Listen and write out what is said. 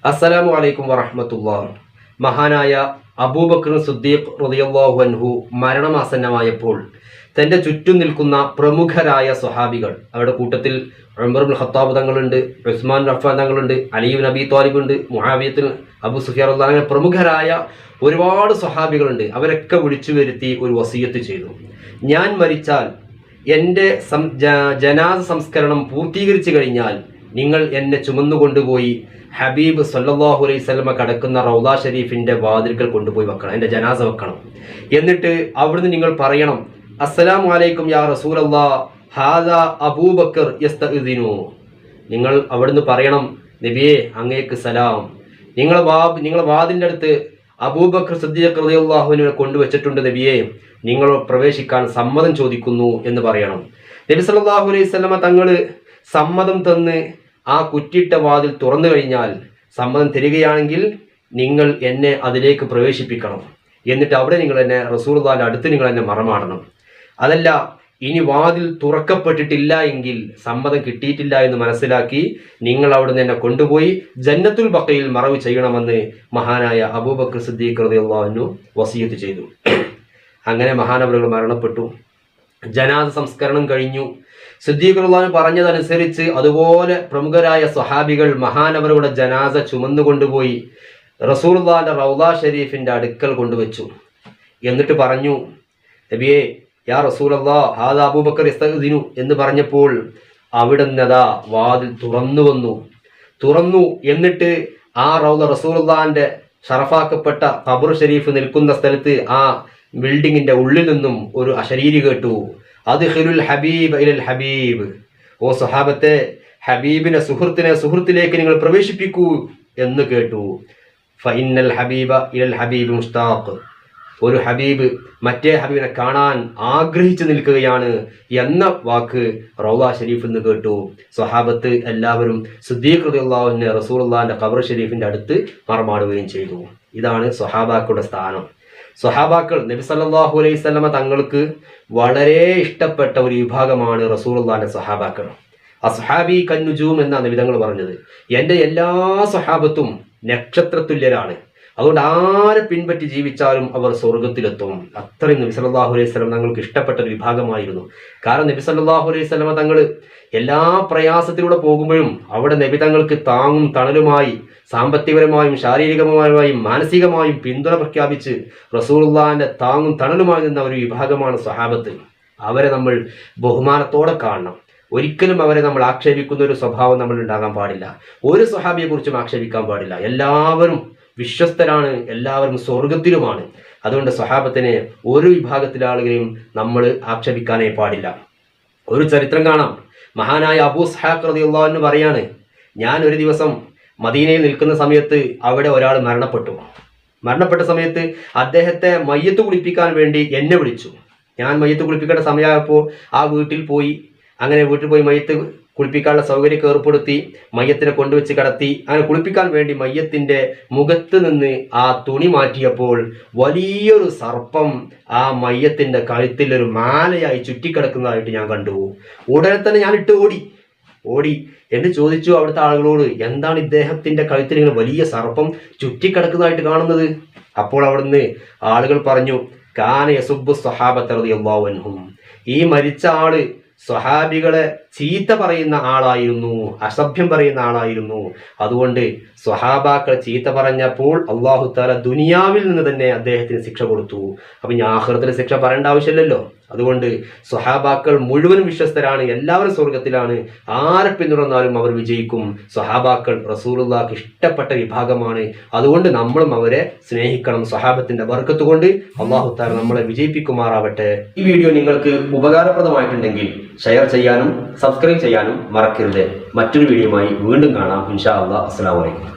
അസ്സലാമു അലൈക്കും വറഹ്മത്തുള്ളാഹി. മഹാനായ അബൂബക്കർ സിദ്ദീഖ് റളിയല്ലാഹു അൻഹു മരണമാസന്നമായപ്പോൾ തൻ്റെ ചുറ്റും നിൽക്കുന്ന പ്രമുഖരായ സ്വഹാബികൾ, അവരുടെ കൂട്ടത്തിൽ ഉമർ ഇബ്നുൽ ഖത്താബ് തങ്ങളുണ്ട്, ഉസ്മാൻ ബിൻ അഫ്ഫാൻ തങ്ങളുണ്ട്, അലി ഇബ്നു അബീ ത്വാലിബ് ഉണ്ട്, മുആവിയത്തുൽ അബൂ സുഫിയാൻ റളിയല്ലാഹു അൻഹു, അങ്ങനെ പ്രമുഖരായ ഒരുപാട് സ്വഹാബികളുണ്ട്. അവരൊക്കെ വിളിച്ചു വരുത്തി ഒരു വസിയത്ത് ചെയ്തു. ഞാൻ മരിച്ചാൽ എൻ്റെ ജനാസ സംസ്കരണം പൂർത്തീകരിച്ചു കഴിഞ്ഞാൽ നിങ്ങൾ എന്നെ ചുമന്നുകൊണ്ടുപോയി ഹബീബ് സല്ലല്ലാഹു അലൈഹി വസല്ലമ കടക്കുന്ന റൗദ ഷരീഫിന്റെ വാതിൽക്കൽ കൊണ്ടുപോയി വെക്കണം, എൻ്റെ ജനാസ വെക്കണം. എന്നിട്ട് അവിടുന്ന് നിങ്ങൾ പറയണം, അസ്സലാമു അലൈക്കും യാ റസൂലല്ലാഹ് ഹാദാ അബൂബക്കർ യസ്തഇദിനു. നിങ്ങൾ അവിടുന്ന് പറയണം, നബിയേ അങ്ങേക്ക് സലാം, നിങ്ങളെ വാതിൻ്റെ അടുത്ത് അബൂബക്കർ സിദ്ദീഖ് റളിയല്ലാഹു അൻഹുവിനെ കൊണ്ടുവച്ചിട്ടുണ്ട് നബിയേ, നിങ്ങൾ പ്രവേശിക്കാൻ സമ്മതം ചോദിക്കുന്നു എന്ന് പറയണം. നബി സല്ലല്ലാഹു അലൈഹി വസല്ലമ തങ്ങൾ സമ്മതം തന്ന് ആ കുറ്റിയിട്ട വാതിൽ തുറന്നു കഴിഞ്ഞാൽ, സമ്മതം തരികയാണെങ്കിൽ നിങ്ങൾ എന്നെ അതിലേക്ക് പ്രവേശിപ്പിക്കണം. എന്നിട്ട് അവിടെ നിങ്ങൾ എന്നെ റസൂലുള്ളാഹിന്റെ അടുത്ത് നിങ്ങൾ എന്നെ മറമാടണം. അതല്ല, ഇനി വാതിൽ തുറക്കപ്പെട്ടിട്ടില്ല എങ്കിൽ, സമ്മതം കിട്ടിയിട്ടില്ല എന്ന് മനസ്സിലാക്കി നിങ്ങൾ അവിടുന്ന് എന്നെ കൊണ്ടുപോയി ജന്നത്തുൽ ബഖയിൽ മറവ് ചെയ്യണമെന്ന് മഹാനായ അബൂബക്കർ സിദ്ദീഖ് റളിയല്ലാഹു അൻഹു വസിയത്ത് ചെയ്തു. അങ്ങനെ മഹാനവറുകൾ മരണപ്പെട്ടു. ജനാസ സംസ്കരണം കഴിഞ്ഞു. സിദ്ദീഖ് റളിയല്ലാഹു അൻഹു പറഞ്ഞതനുസരിച്ച് അതുപോലെ പ്രമുഖരായ സ്വഹാബികൾ മഹാനവറുകളുടെ ജനാസ ചുമന്നുകൊണ്ടുപോയി റസൂലുള്ളാഹിന്റെ റൗദ ഷരീഫിന്റെ അടുക്കൽ കൊണ്ടുവച്ചു. എന്നിട്ട് പറഞ്ഞു, നബിയേ യാ റസൂലല്ലാഹ് ഹാദാ അബൂബക്കർ യസ്തഅ്ദിനു എന്ന് പറഞ്ഞപ്പോൾ അവിടുന്നതാ വാതിൽ തുറന്നു. എന്നിട്ട് ആ റൗദ റസൂലുള്ളാഹിന്റെ ഷറഫാക്കപ്പെട്ട ഖബർ ഷരീഫ് നിൽക്കുന്ന സ്ഥലത്ത് ആ ബിൽഡിങ്ങിന്റെ ഉള്ളിൽ നിന്നും ഒരു അശരീരി കേട്ടു, അദ്ഖിലുൽ ഹബീബ് ഇലൽ ഹബീബ്. ഓ സ്വഹാബത്തെ, ഹബീബിനെ സുഹൃത്തിലേക്ക് നിങ്ങൾ പ്രവേശിപ്പിക്കൂ എന്ന് കേട്ടു. ഫഇന്നൽ ഹബീബ ഇലൽ ഹബീബ് മുഷ്താഖ്. ഒരു ഹബീബ് മറ്റേ ഹബീബിനെ കാണാൻ ആഗ്രഹിച്ചു നിൽക്കുകയാണ് എന്ന വാക്ക് റൗദ ഷരീഫിൽ നിന്ന് കേട്ടു. സ്വഹാബത്ത് എല്ലാവരും സിദ്ദീഖ് റളിയല്ലാഹു അൻഹു റസൂലുള്ളാഹിന്റെ ഖബർ ഷരീഫിന്റെ അടുത്ത് മറമാടുകയും ചെയ്തു. ഇതാണ് സ്വഹാബാക്കളുടെ സ്ഥാനം. സ്വഹാബാക്കൾ നബി സല്ലല്ലാഹു അലൈഹി വസല്ലമ തങ്ങൾക്ക് വളരെ ഇഷ്ടപ്പെട്ട ഒരു വിഭാഗമാണ് റസൂലുള്ളാഹിന്റെ സ്വഹാബാക്കൾ. അസ്ഹാബി കന്നുജൂം എന്നാണ് നബി തങ്ങൾ പറഞ്ഞത്. എൻ്റെ എല്ലാ സ്വഹാബത്തും നക്ഷത്രതുല്യരാണ്, അതുകൊണ്ട് ആരെ പിൻപറ്റി ജീവിച്ചാലും അവർ സ്വർഗത്തിലെത്തും. അത്രയും നബി സല്ലല്ലാഹു അലൈഹി വസല്ലം തങ്ങൾക്ക് ഇഷ്ടപ്പെട്ട ഒരു വിഭാഗമായിരുന്നു. കാരണം നബി സല്ലല്ലാഹു അലൈഹി വസല്ലം തങ്ങൾ എല്ലാ പ്രയാസത്തിലൂടെ പോകുമ്പോഴും അവിടെ നബി തങ്ങൾക്ക് താങ്ങും തണലുമായി സാമ്പത്തികപരമായും ശാരീരികമായും മാനസികമായും പിന്തുണ പ്രഖ്യാപിച്ച് റസൂലുള്ളാഹിന്റെ താങ്ങും തണലുമായി നിന്ന ഒരു വിഭാഗമാണ് സ്വഹാബത്ത്. അവരെ നമ്മൾ ബഹുമാനത്തോടെ കാണണം. ഒരിക്കലും അവരെ നമ്മൾ ആക്ഷേപിക്കുന്ന ഒരു സ്വഭാവം നമ്മൾ ഉണ്ടാകാൻ പാടില്ല. ഒരു സ്വഹാബിയെ കുറിച്ചും ആക്ഷേപിക്കാൻ പാടില്ല. എല്ലാവരും വിശ്വസ്തരാണ്, എല്ലാവരും സ്വർഗത്തിലുമാണ്. അതുകൊണ്ട് സ്വഹാബത്തിനെ ഒരു വിഭാഗത്തിലെ ആളുകളെയും നമ്മൾ ആക്ഷേപിക്കാനേ പാടില്ല. ഒരു ചരിത്രം കാണാം. മഹാനായ അബൂ ഇസ്ഹാഖ് റളിയല്ലാഹു അൻഹു പറയാണ്, ഞാൻ ഒരു ദിവസം മദീനയിൽ നിൽക്കുന്ന സമയത്ത് അവിടെ ഒരാൾ മരണപ്പെട്ട സമയത്ത് അദ്ദേഹത്തെ മയ്യത്ത് കുളിപ്പിക്കാൻ വേണ്ടി എന്നെ വിളിച്ചു. ഞാൻ മയ്യത്ത് കുളിപ്പിക്കേണ്ട സമയമായപ്പോൾ ആ വീട്ടിൽ പോയി മയ്യത്ത് കുളിപ്പിക്കാനുള്ള സൗകര്യം ഏർപ്പെടുത്തി മയ്യത്തിനെ കൊണ്ടുവച്ച് കിടത്തി. അങ്ങനെ കുളിപ്പിക്കാൻ വേണ്ടി മയ്യത്തിന്റെ മുഖത്ത് നിന്ന് ആ തുണി മാറ്റിയപ്പോൾ വലിയൊരു സർപ്പം ആ മയ്യത്തിന്റെ കഴുത്തിൽ ഒരു മാലയായി ചുറ്റിക്കിടക്കുന്നതായിട്ട് ഞാൻ കണ്ടു. ഉടനെ തന്നെ ഞാൻ ഓടി എന്ന് ചോദിച്ചു അവിടുത്തെ ആളുകളോട്, എന്താണ് ഇദ്ദേഹത്തിന്റെ കഴുത്തിൽ ഇങ്ങനെ വലിയ സർപ്പം ചുറ്റിക്കിടക്കുന്നതായിട്ട് കാണുന്നത്? അപ്പോൾ അവിടുന്ന് ആളുകൾ പറഞ്ഞു, കാന യസുബ്ബു സ്വഹാബത റളിയല്ലാഹു അൻഹും. ഈ മരിച്ച ആള് സ്വഹാബികളെ ചീത്ത പറയുന്ന ആളായിരുന്നു, അസഭ്യം പറയുന്ന ആളായിരുന്നു. അതുകൊണ്ട് സ്വഹാബാക്കൾ ചീത്ത പറഞ്ഞപ്പോൾ അല്ലാഹു തആല ദുനിയാവിൽ നിന്ന് തന്നെ അദ്ദേഹത്തിന് ശിക്ഷ കൊടുത്തു. അപ്പൊ ഇനി ആഖിറത്തിൽ ശിക്ഷ പറയേണ്ട ആവശ്യമില്ലല്ലോ. അതുകൊണ്ട് സ്വഹാബാക്കൾ മുഴുവൻ വിശ്വസ്തരാണ്, എല്ലാവരും സ്വർഗത്തിലാണ്. ആരെ പിന്തുടർന്നാലും അവർ വിജയിക്കും. സ്വഹാബാക്കൾ റസൂലുള്ളാഹിക്ക് ഇഷ്ടപ്പെട്ട വിഭാഗമാണ്. അതുകൊണ്ട് നമ്മളും അവരെ സ്നേഹിക്കണം. സ്വഹാബത്തിന്റെ ബർക്കത്ത് കൊണ്ട് അല്ലാഹു തആല നമ്മളെ വിജയിപ്പിക്കുമാറാവട്ടെ. ഈ വീഡിയോ നിങ്ങൾക്ക് ഉപകാരപ്രദമായിട്ടുണ്ടെങ്കിൽ ഷെയർ ചെയ്യാനും സബ്സ്ക്രൈബ് ചെയ്യാനും മറക്കരുത്. മറ്റൊരു വീഡിയോയുമായി വീണ്ടും കാണാം ഇൻഷാ അല്ലാഹ്. അസ്സലാമു അലൈക്കും.